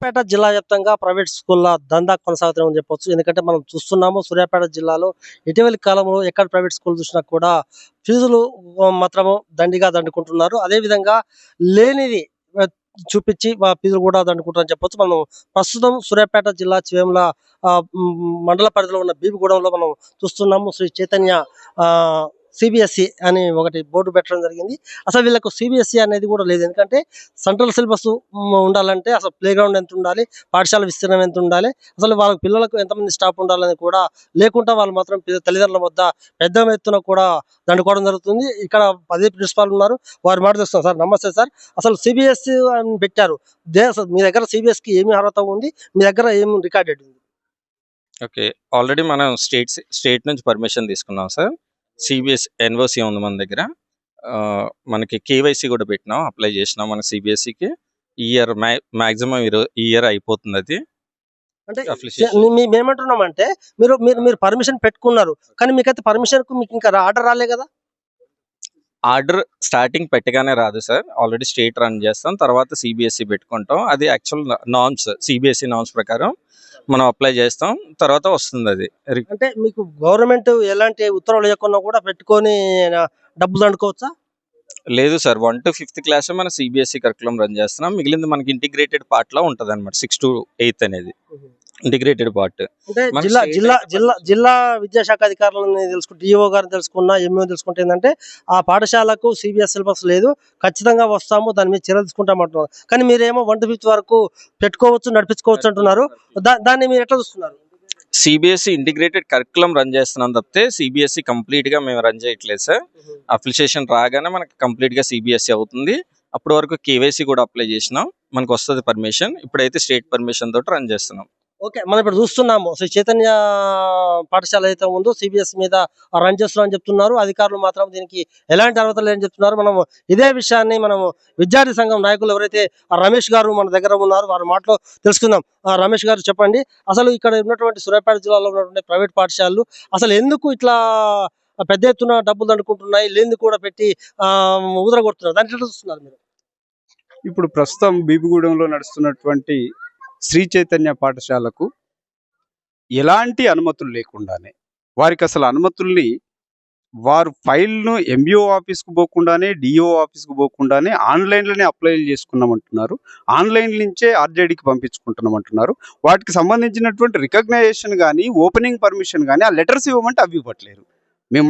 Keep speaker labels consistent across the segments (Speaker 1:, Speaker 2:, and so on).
Speaker 1: సూర్యాపేట జిల్లా వ్యాప్తంగా ప్రైవేట్ స్కూళ్ళ దందా కొనసాగుతుందని చెప్పొచ్చు. ఎందుకంటే మనం చూస్తున్నాము సూర్యాపేట జిల్లాలో ఇటీవలి కాలంలో ఎక్కడ ప్రైవేట్ స్కూల్ చూసినా కూడా ఫీజులు మాత్రము దండిగా దండుకుంటున్నారు. అదేవిధంగా లేనిది చూపించి ఫీజులు కూడా దండుకుంటారని చెప్పొచ్చు. మనం ప్రస్తుతం సూర్యాపేట జిల్లా చివేముల మండల పరిధిలో ఉన్న బీబీగూడెంలో మనం చూస్తున్నాము. శ్రీ చైతన్య సిబిఎస్ఈ అని ఒకటి బోర్డు పెట్టడం జరిగింది. అసలు వీళ్ళకు సిబిఎస్ఈ అనేది కూడా లేదు. ఎందుకంటే సెంట్రల్ సిలబస్ ఉండాలంటే అసలు ప్లే గ్రౌండ్ ఎంత ఉండాలి, పాఠశాల విస్తీర్ణం ఎంత ఉండాలి, అసలు వాళ్ళ పిల్లలకు ఎంతమంది స్టాఫ్ ఉండాలని కూడా లేకుండా వాళ్ళు మాత్రం తల్లిదండ్రుల వద్ద పెద్ద ఎత్తున కూడా దండుకోవడం జరుగుతుంది. ఇక్కడ 10 ప్రిన్సిపాల్ ఉన్నారు. వారి మాట తెస్తాం. సార్ నమస్తే సార్. అసలు సిబిఎస్ఈ అని పెట్టారు. మీ దగ్గర సిబిఎస్ఈకి ఏమి అర్హత ఉంది, మీ దగ్గర ఏమి రికార్డెడ్ ఉంది?
Speaker 2: ఓకే. ఆల్రెడీ మనం స్టేట్ నుంచి పర్మిషన్ తీసుకున్నాం సార్. సిబిఎస్ ఎన్ఓసి ఉంది మన దగ్గర. మనకి కేవైసీ కూడా పెట్టినాం, అప్లై చేసినాం మన సిబిఎస్ఈకి. ఈ ఇయర్ మ్యాక్సిమం ఈ ఇయర్ అయిపోతుంది అది.
Speaker 1: అంటే మేమేమంటున్నామంటే మీరు మీరు మీరు పర్మిషన్ పెట్టుకున్నారు, కానీ మీకైతే పర్మిషన్ మీకు ఇంకా ఆర్డర్ రాలే కదా?
Speaker 2: ఆర్డర్ స్టార్టింగ్ పెట్టగానే రాదు సార్. ఆల్రెడీ స్టేట్ రన్ చేస్తాం, తర్వాత సిబిఎస్ఈ పెట్టుకుంటాం. అది యాక్చువల్ నార్మ్స్, సిబిఎస్ఈ నార్మ్స్ ప్రకారం మనం అప్లై చేస్తాం, తర్వాత వస్తుంది అది.
Speaker 1: అంటే మీకు గవర్నమెంట్ ఎలాంటి ఉత్తర్వులు లేకుండా కూడా పెట్టుకొని డబ్బులు దండుకోవచ్చా?
Speaker 2: లేదు సార్, 1 to 5th క్లాస్ మన సిబిఎస్ఈ కరికులం రన్ చేస్తున్నాం. మిగిలింది మనకి ఇంటిగ్రేటెడ్ పార్ట్ లా ఉంటది అనమాట. 6 to 8 అనేది ఇంటిగ్రేటెడ్ పార్ట్.
Speaker 1: అంటే జిల్లా విద్యాశాఖ అధికారులను తెలుసుకుంటే, డిఓ గారిని తెలుసుకున్నా, ఎంఓ తెలుసుకుంటే ఏంటంటే ఆ పాఠశాలకు సిబిఎస్ సిలబస్ లేదు, ఖచ్చితంగా వస్తాము, దాని మీద చర్యలు తీసుకుంటాం అంటున్నారు. కానీ మీరేమో 1 to 5th వరకు పెట్టుకోవచ్చు, నడిపించుకోవచ్చు అంటున్నారు. దాన్ని మీరు ఎట్లా చూస్తున్నారు?
Speaker 2: సిబిఎస్ఈ ఇంటిగ్రేటెడ్ కరికులం రన్ చేస్తున్నాం తప్పితే సిబిఎస్ఈ కంప్లీట్ గా మేము రన్ చేయట్లేదు సార్. అప్లికేషన్ రాగానే మనకి కంప్లీట్ గా సిబిఎస్ఈ అవుతుంది. అప్పటి వరకు కేవైసీ కూడా అప్లై చేసినాం, మనకు వస్తుంది పర్మిషన్. ఇప్పుడైతే స్టేట్ పర్మిషన్ తోటి రన్ చేస్తున్నాం.
Speaker 1: ఓకే, మనం ఇప్పుడు చూస్తున్నాము శ్రీ చైతన్య పాఠశాల అయితే ఉందో సిబిఎస్ మీద రన్ చేస్తున్నామని చెప్తున్నారు. అధికారులు మాత్రం దీనికి ఎలాంటి అర్హత లేదని చెప్తున్నారు. మనము ఇదే విషయాన్ని మనము విద్యార్థి సంఘం నాయకులు ఎవరైతే రమేష్ గారు మన దగ్గర ఉన్నారు, వారి మాటలో తెలుసుకుందాం. రమేష్ గారు చెప్పండి, అసలు ఇక్కడ ఉన్నటువంటి సూర్యాపేట జిల్లాలో ఉన్నటువంటి ప్రైవేట్ పాఠశాలలు అసలు ఎందుకు ఇట్లా పెద్ద ఎత్తున డబ్బులు దండుకుంటున్నాయి, లేని కూడా పెట్టి ఊదరగొడుతున్నారు, దాన్ని ఎట్లా చూస్తున్నారు మీరు?
Speaker 3: ఇప్పుడు ప్రస్తుతం బీబీగూడెంలో నడుస్తున్నటువంటి శ్రీ చైతన్య పాఠశాలకు ఎలాంటి అనుమతులు లేకుండానే, వారికి అసలు అనుమతుల్ని వారు ఫైల్ను ఎంబీఓ ఆఫీస్కు పోకుండానే, డిఓ ఆఫీస్కు పోకుండానే ఆన్లైన్లోనే అప్లై చేసుకున్నామంటున్నారు. ఆన్లైన్ నుంచే ఆర్జేడీకి పంపించుకుంటున్నామంటున్నారు. వాటికి సంబంధించినటువంటి రికగ్నైజేషన్ కానీ, ఓపెనింగ్ పర్మిషన్ కానీ, ఆ లెటర్స్ ఇవ్వమంటే అవి ఇవ్వట్లేరు.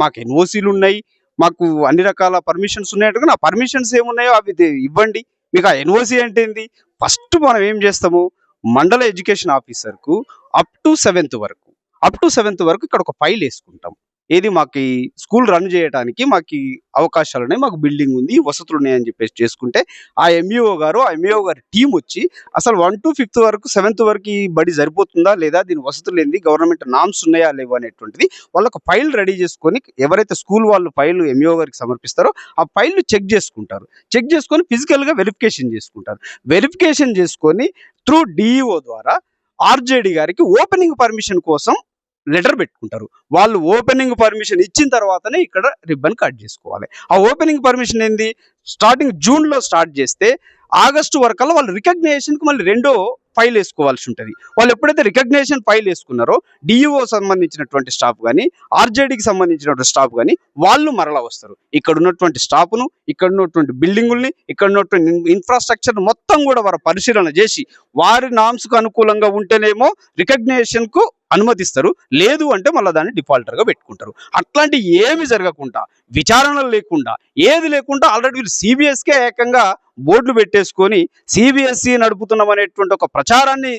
Speaker 3: మాకు ఎన్ఓసీలు ఉన్నాయి, మాకు అన్ని రకాల పర్మిషన్స్ ఉన్నాయంటే ఆ పర్మిషన్స్ ఏమున్నాయో అవి ఇవ్వండి. మీకు ఆ ఎన్ఓసీ అంటే ఏంది? ఫస్ట్ మనం ఏం చేస్తాము, మండల ఎడ్యుకేషన్ ఆఫీసర్కు అప్ టు 7th వరకు ఇక్కడ ఒక ఫైల్ వేసుకుంటాం. ఏది మాకు స్కూల్ రన్ చేయడానికి మాకు అవకాశాలు ఉన్నాయి, మాకు బిల్డింగ్ ఉంది, వసతులు ఉన్నాయని చెప్పేసి చేసుకుంటే ఆ ఎంఈఓ గారు టీం వచ్చి అసలు 1 to 5th వరకు 7th వరకు ఈ బడి సరిపోతుందా లేదా, దీని వసతులు ఏంది, గవర్నమెంట్ నామ్స్ ఉన్నాయా లేవు అనేటువంటిది వాళ్ళకు ఫైల్ రెడీ చేసుకొని, ఎవరైతే స్కూల్ వాళ్ళు ఫైల్ ఎంఈఓ గారికి సమర్పిస్తారో ఆ ఫైల్ చెక్ చేసుకొని ఫిజికల్గా వెరిఫికేషన్ చేసుకొని త్రూ డిఈఓ ద్వారా ఆర్జేడీ గారికి ఓపెనింగ్ పర్మిషన్ కోసం లెటర్ పెట్టుకుంటారు. వాళ్ళు ఓపెనింగ్ పర్మిషన్ ఇచ్చిన తర్వాతనే ఇక్కడ రిబ్బన్ కట్ చేసుకోవాలి. ఆ ఓపెనింగ్ పర్మిషన్ ఏంది, స్టార్టింగ్ జూన్లో స్టార్ట్ చేస్తే ఆగస్టు వరకల్లా వాళ్ళు రికగ్నేషన్కి మళ్ళీ రెండో ఫైల్ వేసుకోవాల్సి ఉంటుంది. వాళ్ళు ఎప్పుడైతే రికగ్నేషన్ ఫైల్ వేసుకున్నారో డిఈఓ సంబంధించినటువంటి స్టాఫ్ కానీ, ఆర్జేడీకి సంబంధించినటువంటి స్టాఫ్ కానీ వాళ్ళు మరలా వస్తారు. ఇక్కడ ఉన్నటువంటి స్టాఫ్ను, ఇక్కడ ఉన్నటువంటి బిల్డింగుల్ని, ఇక్కడ ఉన్నటువంటి ఇన్ఫ్రాస్ట్రక్చర్ మొత్తం కూడా వారు పరిశీలన చేసి వారి నామ్స్కు అనుకూలంగా ఉంటేనేమో రికగ్నేషన్కు అనుమతిస్తారు, లేదు అంటే మళ్ళీ దాన్ని డిఫాల్టర్గా పెట్టుకుంటారు. అట్లాంటి ఏమి జరగకుండా, విచారణలు లేకుండా, ఏది లేకుండా ఆల్రెడీ వీళ్ళు సిబిఎస్కే ఏకంగా బోర్డులు పెట్టేసుకొని సిబిఎస్ఈ నడుపుతున్నాం అనేటువంటి ఒక ప్రచారాన్ని,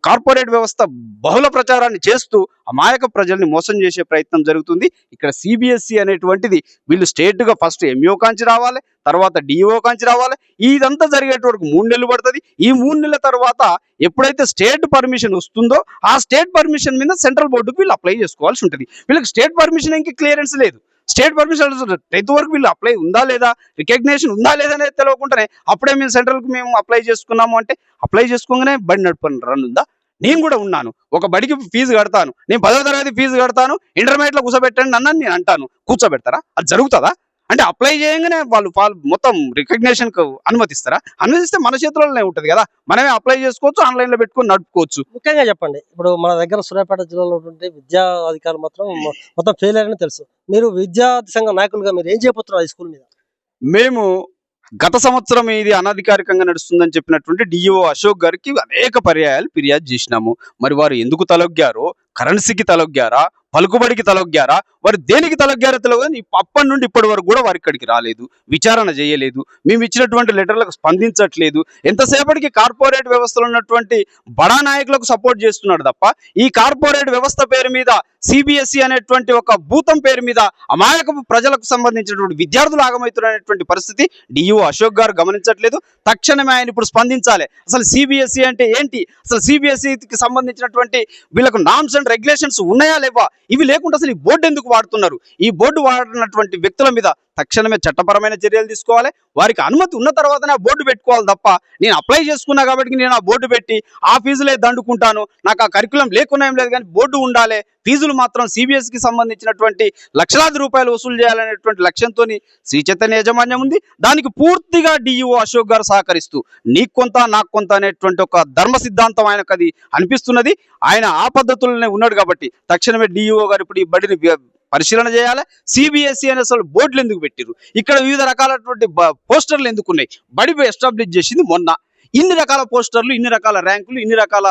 Speaker 3: కార్పొరేట్ వ్యవస్థ బహుళ ప్రచారాన్ని చేస్తూ అమాయక ప్రజల్ని మోసం చేసే ప్రయత్నం జరుగుతుంది. ఇక్కడ సిబిఎస్ఈ అనేటువంటిది వీళ్ళు స్టేట్గా ఫస్ట్ ఎంఈఓ కాంచి రావాలి, తర్వాత డిఓ కాంచి రావాలి. ఇదంతా జరిగేటోడికి 3 నెలలు పడుతుంది. ఈ 3 నెలల తర్వాత ఎప్పుడైతే స్టేట్ పర్మిషన్ వస్తుందో ఆ స్టేట్ పర్మిషన్ మీద సెంట్రల్ బోర్డుకు వీళ్ళు అప్లై చేసుకోవాల్సి ఉంటుంది. వీళ్ళకి స్టేట్ పర్మిషన్ ఇంక క్లియరెన్స్ లేదు. స్టేట్ పర్మిషన్ 10th వరకు వీళ్ళు అప్లై ఉందా లేదా, రికగ్నేషన్ ఉందా లేదా అనేది తెలియకుండానే అప్పుడే మేము సెంట్రల్కి మేము అప్లై చేసుకున్నాము అంటే, అప్లై చేసుకోగానే బడి నడుపుని రన్ ఉందా? నేను కూడా ఉన్నాను, ఒక బడికి ఫీజు కడతాను, నేను 10వ తరగతి ఫీజు కడతాను, ఇంటర్మీడియట్లో కూర్చోబెట్టండి అన్నాను నేను అంటాను, కూర్చోబెడతారా? అది జరుగుతుందా? అంటే అప్లై చేయగానే వాళ్ళు మొత్తం రికగ్నేషన్ కు అనుమతిస్తారా? అనుమతిస్తే మన చేతుల్లోనే ఉంటది కదా, మనమే అప్లై చేసుకోవచ్చు, ఆన్లైన్ లో పెట్టుకొని నడుపుకోవచ్చు.
Speaker 1: ముఖ్యంగా చెప్పండి, ఇప్పుడు మన దగ్గర సూర్యాపేట జిల్లాలో ఉన్నటువంటి విద్యా అధికారులు మాత్రం మొత్తం ఫెయిల్ అయ్యారని తెలుసు. మీరు విద్యార్థి సంఘ నాయకులుగా మీరు ఏం చేయబోతున్నారు ఈ స్కూల్ మీద?
Speaker 3: మేము గత సంవత్సరం ఇది అనధికారికంగా నడుస్తుందని చెప్పినటువంటి డిఈఓ అశోక్ గారికి అనేక పర్యాయాలు ఫిర్యాదు చేసినాము. మరి వారు ఎందుకు తలొగ్గారో, కరెన్సీకి తలొగ్గారా, పలుకుబడికి తలొగ్గారా, వారు దేనికి తలొగ్గారో తెలియదు. అప్పటి నుండి ఇప్పటి వరకు కూడా వారి ఇక్కడికి రాలేదు, విచారణ చేయలేదు, మేము ఇచ్చినటువంటి లెటర్లకు స్పందించట్లేదు. ఎంతసేపటికి కార్పొరేట్ వ్యవస్థలో ఉన్నటువంటి బడా నాయకులకు సపోర్ట్ చేస్తున్నాడు తప్ప ఈ కార్పొరేట్ వ్యవస్థ పేరు మీద సిబిఎస్ఈ అనేటువంటి ఒక భూతం పేరు మీద అమాయకపు ప్రజలకు సంబంధించినటువంటి విద్యార్థులు ఆగమవుతున్నటువంటి పరిస్థితి డిఈఓ అశోక్ గారు గమనించట్లేదు. తక్షణమే ఆయన ఇప్పుడు స్పందించాలి. అసలు సిబిఎస్ఈ అంటే ఏంటి, అసలు సిబిఎస్ఈకి సంబంధించినటువంటి వీళ్ళకు నామ్స్ అండ్ రెగ్యులేషన్స్ ఉన్నాయా లేవా, ఇవి లేకుండా అసలు ఈ బోర్డు ఎందుకు వాడుతున్నారు, ఈ బోర్డు వాడినటువంటి వ్యక్తుల మీద తక్షణమే చట్టపరమైన చర్యలు తీసుకోవాలి. వారికి అనుమతి ఉన్న తర్వాతనే ఆ బోర్డు పెట్టుకోవాలి తప్ప నేను అప్లై చేసుకున్నా కాబట్టి నేను ఆ బోర్డు పెట్టి ఆ ఫీజులే దండుకుంటాను, నాకు ఆ కరికులం లేకున్నా ఏం లేదు, కానీ బోర్డు ఉండాలి, ఫీజులు మాత్రం సిబిఎస్ఈకి సంబంధించినటువంటి లక్షలాది రూపాయలు వసూలు చేయాలనేటువంటి లక్ష్యంతో శ్రీ చైతన్య యాజమాన్యం ఉంది. దానికి పూర్తిగా డిఈఓ అశోక్ గారు సహకరిస్తూ నీకు కొంత నాకు కొంత అనేటువంటి ఒక ధర్మ సిద్ధాంతం ఆయనకు అది అనిపిస్తున్నది. ఆయన ఆ పద్ధతుల్లోనే ఉన్నాడు కాబట్టి తక్షణమే డిఈఓ గారు ఇప్పుడు ఈ బడిని పరిశీలన చేయాలి. సిబిఎస్ఈ అనే అసలు బోర్డులు ఎందుకు పెట్టిరు, ఇక్కడ వివిధ రకాలటువంటి పోస్టర్లు ఎందుకు ఉన్నాయి, బడి ఎస్టాబ్లిష్ చేసింది మొన్న, ఇన్ని రకాల పోస్టర్లు, ఇన్ని రకాల ర్యాంకులు, ఇన్ని రకాల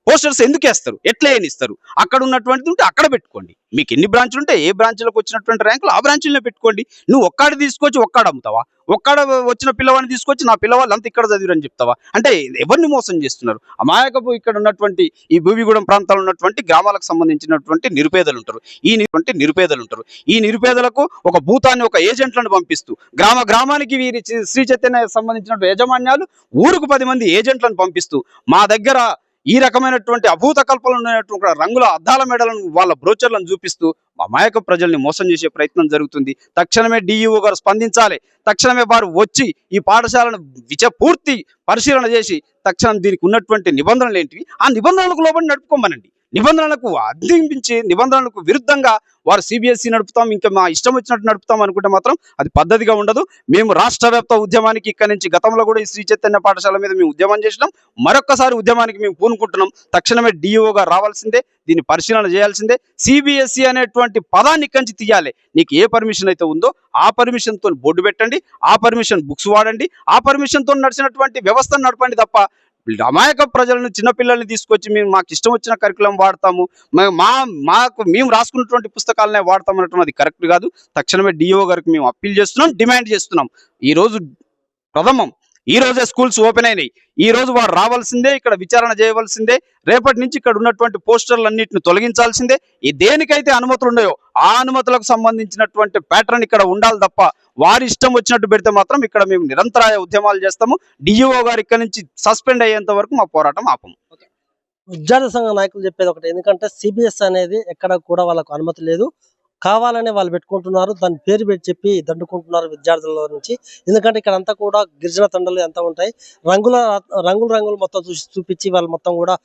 Speaker 3: పోస్టర్స్ ఎందుకు వేస్తారు, ఎట్లా ఏనిస్తారు? అక్కడ ఉన్నటువంటిది ఉంటే అక్కడ పెట్టుకోండి. మీకు ఎన్ని బ్రాంచ్లు ఉంటే ఏ బ్రాంచ్లకు వచ్చినటువంటి ర్యాంకులు ఆ బ్రాంచ్లనే పెట్టుకోండి. నువ్వు ఒక్కడి తీసుకొచ్చి ఒక్కడు అమ్ముతావా, ఒక్కడ వచ్చిన పిల్లవాడిని తీసుకొచ్చి నా పిల్లవాళ్ళు అంతా ఇక్కడ చదివిరని చెప్తావా? అంటే ఎవరిని మోసం చేస్తున్నారు? అమాయకపు ఇక్కడ ఉన్నటువంటి ఈ భూమిగూడెం ప్రాంతాల్లో ఉన్నటువంటి గ్రామాలకు సంబంధించినటువంటి నిరుపేదలు ఉంటారు. ఈ నిరుపేదలకు ఒక భూతాన్ని, ఒక ఏజెంట్లను పంపిస్తూ గ్రామానికి వీరి శ్రీ చైతన్య సంబంధించిన యాజమాన్యాలు ఊరుకు 10 మంది ఏజెంట్లను పంపిస్తూ మా దగ్గర ఈ రకమైనటువంటి అభూత కల్పనలు ఉన్నటువంటి రంగుల అద్దాల మెడలను, వాళ్ళ బ్రోచర్లను చూపిస్తూ అమాయక ప్రజల్ని మోసం చేసే ప్రయత్నం జరుగుతుంది. తక్షణమే డిఈఓ గారు స్పందించాలి. తక్షణమే వారు వచ్చి ఈ పాఠశాలను పూర్తి పరిశీలన చేసి తక్షణం దీనికి ఉన్నటువంటి నిబంధనలు ఏంటివి, ఆ నిబంధనలకు లోబడి నడుపుకోమనండి. నిబంధనలకు అధింపించి నిబంధనలకు విరుద్ధంగా వారు సిబిఎస్ఈ నడుపుతాం, ఇంకా మా ఇష్టం వచ్చినట్టు నడుపుతాం అనుకుంటే మాత్రం అది పద్ధతిగా ఉండదు. మేము రాష్ట్ర వ్యాప్త ఉద్యమానికి ఇక్కడి నుంచి గతంలో కూడా ఈ శ్రీ చైతన్య పాఠశాల మీద మేము ఉద్యమం చేసినాం, మరొక్కసారి ఉద్యమానికి మేము పూనుకుంటున్నాం. తక్షణమే డిఈఓగా రావాల్సిందే, దీన్ని పరిశీలన చేయాల్సిందే. సిబిఎస్ఈ అనేటువంటి పదాన్ని ఇక్కడి నుంచి తీయాలి. నీకు ఏ పర్మిషన్ అయితే ఉందో ఆ పర్మిషన్ తో బోర్డు పెట్టండి, ఆ పర్మిషన్ బుక్స్ వాడండి, ఆ పర్మిషన్ తో నడిచినటువంటి వ్యవస్థను నడపండి తప్ప అమాయక ప్రజలను, చిన్నపిల్లల్ని తీసుకొచ్చి మేము మాకు ఇష్టం వచ్చిన కరికులం వాడతాము, మేము రాసుకున్నటువంటి పుస్తకాలనే వాడతాం అనటం అది కరెక్ట్ కాదు. తక్షణమే డిఓ గారికి మేము అప్పీల్ చేస్తున్నాం, డిమాండ్ చేస్తున్నాం. ఈ రోజే స్కూల్స్ ఓపెన్ అయినాయి. ఈ రోజు వారు రావాల్సిందే, ఇక్కడ విచారణ చేయవలసిందే. రేపటి నుంచి ఇక్కడ ఉన్నటువంటి పోస్టర్లన్నింటిని తొలగించాల్సిందే. ఈ దేనికైతే అనుమతులు ఉన్నాయో ఆ అనుమతులకు సంబంధించినటువంటి ప్యాటర్న్ ఇక్కడ ఉండాలి తప్ప వారి ఇష్టం వచ్చినట్టు పెడితే మాత్రం ఇక్కడ మేము నిరంతరాయ ఉద్యమాలు చేస్తాము. డిఈఓ గారు ఇక్కడ నుంచి సస్పెండ్ అయ్యేంత వరకు మా పోరాటం ఆపము.
Speaker 1: విద్యార్థి సంఘ నాయకులు చెప్పేది ఒకటి, ఎందుకంటే సిబిఎస్ అనేది ఎక్కడ కూడా వాళ్ళకు అనుమతి లేదు, కావాలనే వాళ్ళు పెట్టుకుంటున్నారు, దాని పేరు పెట్టి చెప్పి దండుకుంటున్నారు విద్యార్థుల నుంచి. ఎందుకంటే ఇక్కడ అంతా కూడా గిరిజన తండలు ఎంత ఉంటాయి, రంగులు మొత్తం చూపించి వాళ్ళు మొత్తం కూడా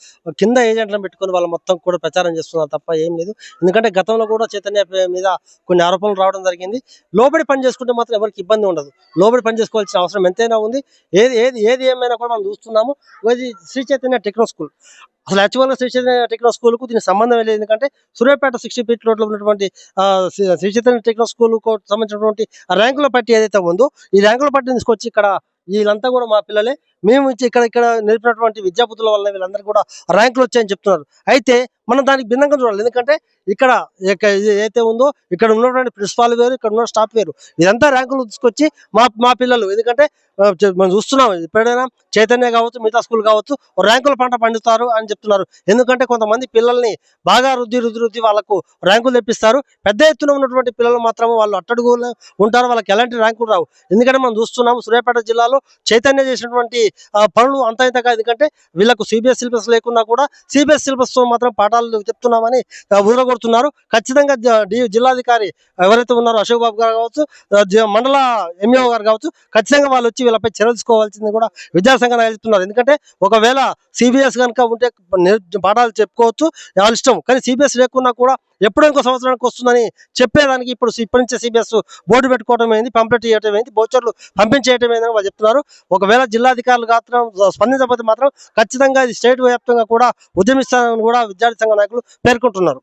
Speaker 1: కింద ఏజెంట్లను పెట్టుకొని వాళ్ళు మొత్తం కూడా ప్రచారం చేస్తున్నారు తప్ప ఏం లేదు. ఎందుకంటే గతంలో కూడా చైతన్య మీద కొన్ని ఆరోపణలు రావడం జరిగింది. లోబడి పని చేసుకుంటే మాత్రం ఎవరికి ఇబ్బంది ఉండదు, లోబడి పని చేసుకోవాల్సిన అవసరం ఎంతైనా ఉంది. ఏది ఏమైనా కూడా మనం చూస్తున్నాము. ఇది శ్రీ చైతన్య టెక్నో స్కూల్, అసలు యాక్చువల్గా శ్రీ చైతన్య టెక్నో స్కూల్కు దీనికి సంబంధం లేదు. ఎందుకంటే సూర్యాపేట 60 ఫీట్ రోడ్లో ఉన్నటువంటి శ్రీ చైతన్య టెక్నో స్కూల్కు సంబంధించినటువంటి ర్యాంకుల పట్టి ఏదైతే ఉందో ఈ ర్యాంకుల పట్టిని తీసుకొచ్చి ఇక్కడ వీళ్ళంతా కూడా మా పిల్లలే, మేము ఇక్కడ నేర్పినటువంటి విద్యాబుద్ధుల వల్ల వీళ్ళందరూ కూడా ర్యాంకులు వచ్చాయని చెప్తున్నారు. అయితే మనం దానికి భిన్నంగా చూడాలి. ఎందుకంటే ఇక్కడ ఏదైతే ఉందో ఇక్కడ ఉన్నటువంటి ప్రిన్సిపాల్ వేరు, ఇక్కడ ఉన్న స్టాఫ్ వేరు, ఇదంతా ర్యాంకులు తీసుకొచ్చి మా పిల్లలు, ఎందుకంటే మనం చూస్తున్నాం ఎప్పుడైనా చైతన్య కావచ్చు, మిగతా స్కూల్ కావచ్చు, ర్యాంకుల పంట పండుతారు అని చెప్తున్నారు. ఎందుకంటే కొంతమంది పిల్లల్ని బాగా రుద్ది వాళ్ళకు ర్యాంకులు తెప్పిస్తారు. పెద్ద ఎత్తున ఉన్నటువంటి పిల్లలు మాత్రం వాళ్ళు అట్టడుగులు ఉంటారు, వాళ్ళకి ఎలాంటి ర్యాంకులు రావు. ఎందుకంటే మనం చూస్తున్నాము సూర్యాపేట జిల్లాలో చైతన్య చేసినటువంటి పనులు అంత ఇంతగా. ఎందుకంటే వీళ్ళకు సిబిఎస్ సిలబస్ లేకున్నా కూడా సిబిఎస్ సిలబస్ తో మాత్రం పాఠాలు చెప్తున్నామని ఊరగొడుతున్నారు. ఖచ్చితంగా జిల్లాధికారి ఎవరైతే ఉన్నారో అశోక్ బాబు గారు కావచ్చు, మండల ఎంఈఓ గారు కావచ్చు, ఖచ్చితంగా వాళ్ళు వచ్చి వీళ్ళపై చర్యలు తీసుకోవాల్సింది కూడా విద్యాసంఘ నాయకులు చెప్తున్నారు. ఎందుకంటే ఒకవేళ సిబిఎస్ కనుక ఉంటే పాఠాలు చెప్పుకోవచ్చు వాళ్ళ ఇష్టం, కానీ సిబిఎస్ లేకున్నా కూడా ఎప్పుడో ఇంకో సంవత్సరానికి వస్తుందని చెప్పేదానికి ఇప్పటి నుంచే సిబిఎస్ బోర్డు పెట్టుకోవడం అయింది, పంప్లెట్ చేయడం అయింది, బోచర్లు పంపించేయడం అయిందని వాళ్ళు చెప్తున్నారు. ఒకవేళ జిల్లాధికారులు మాత్రం స్పందించకపోతే మాత్రం ఖచ్చితంగా ఇది స్టేట్ వ్యాప్తంగా కూడా ఉద్యమిస్తారని కూడా విద్యార్థి సంఘ నాయకులు పేర్కొంటున్నారు.